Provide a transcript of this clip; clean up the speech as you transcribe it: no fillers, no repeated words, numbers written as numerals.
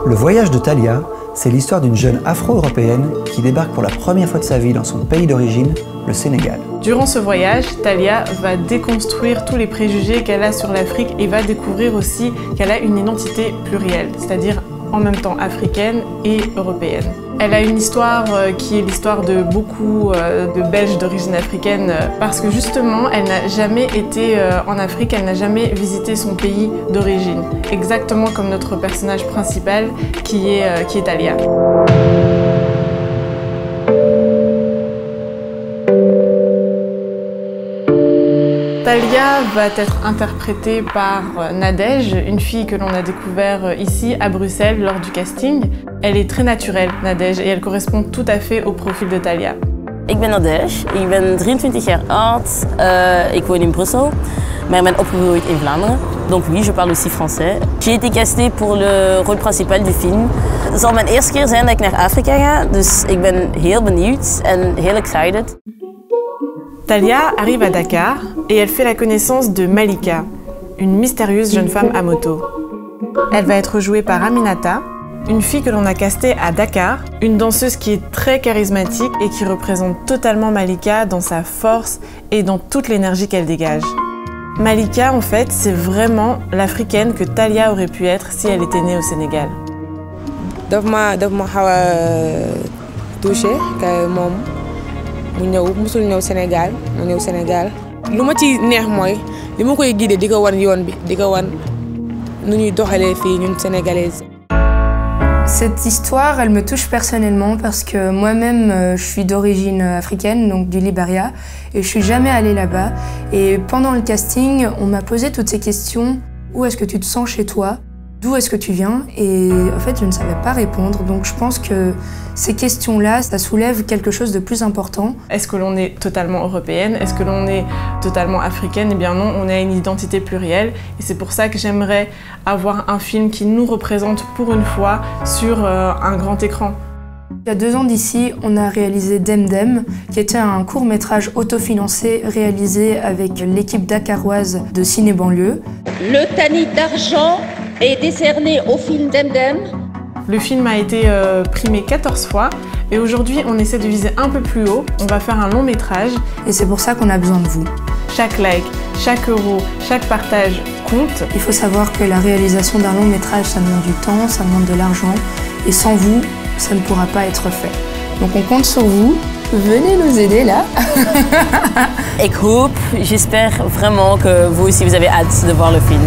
Le voyage de Talia, c'est l'histoire d'une jeune afro-européenne qui débarque pour la première fois de sa vie dans son pays d'origine, le Sénégal. Durant ce voyage, Talia va déconstruire tous les préjugés qu'elle a sur l'Afrique et va découvrir aussi qu'elle a une identité plurielle, c'est-à-dire en même temps africaine et européenne. Elle a une histoire qui est l'histoire de beaucoup de Belges d'origine africaine parce que justement, elle n'a jamais été en Afrique, elle n'a jamais visité son pays d'origine. Exactement comme notre personnage principal qui est Talia. Talia va être interprétée par Nadège, une fille que l'on a découvert ici à Bruxelles lors du casting. Elle est très naturelle, Nadège, et elle correspond tout à fait au profil de Talia. Ik ben Nadège, ik ben 23 jaar oud, ik woon in Brussel, maar ik ben opgegroeid in Vlaanderen. Donc oui, je parle aussi français. J'ai été castée pour le rôle principal du film. Het zal mijn eerste keer zijn dat ik naar Afrika ga, dus ik ben heel benieuwd en heel excited. Talia arrive à Dakar et elle fait la connaissance de Malika, une mystérieuse jeune femme à moto. Elle va être jouée par Aminata, une fille que l'on a castée à Dakar, une danseuse qui est très charismatique et qui représente totalement Malika dans sa force et dans toute l'énergie qu'elle dégage. Malika, en fait, c'est vraiment l'africaine que Talia aurait pu être si elle était née au Sénégal. daf ma xaw a touché que moom musul ñëw Sénégal mu ñëw Sénégal. lu ma ci neex mooy li ma koy guider di ko wan yoon bi di ko wan nu ñuy doxalee fii ñun sénégalaises. Cette histoire, elle me touche personnellement parce que moi-même, je suis d'origine africaine, donc du Libéria, et je suis jamais allée là-bas. Et pendant le casting, on m'a posé toutes ces questions. Où est-ce que tu te sens chez toi? D'où est-ce que tu viens? Et en fait, je ne savais pas répondre. Donc je pense que ces questions-là, ça soulève quelque chose de plus important. Est-ce que l'on est totalement européenne? Est-ce que l'on est totalement africaine? Eh bien non, on a une identité plurielle. Et c'est pour ça que j'aimerais avoir un film qui nous représente pour une fois sur un grand écran. Il y a 2 ans d'ici, on a réalisé Dem Dem, qui était un court-métrage autofinancé réalisé avec l'équipe dakaroise de Ciné Banlieue. Le Tanit d'argent est décerné au film Dem Dem. Le film a été primé 14 fois et aujourd'hui on essaie de viser un peu plus haut. On va faire un long métrage. Et c'est pour ça qu'on a besoin de vous. Chaque like, chaque euro, chaque partage compte. Il faut savoir que la réalisation d'un long métrage, ça demande du temps, ça demande de l'argent. Et sans vous, ça ne pourra pas être fait. Donc on compte sur vous. Venez nous aider là. Ik hoop, j'espère vraiment que vous aussi vous avez hâte de voir le film.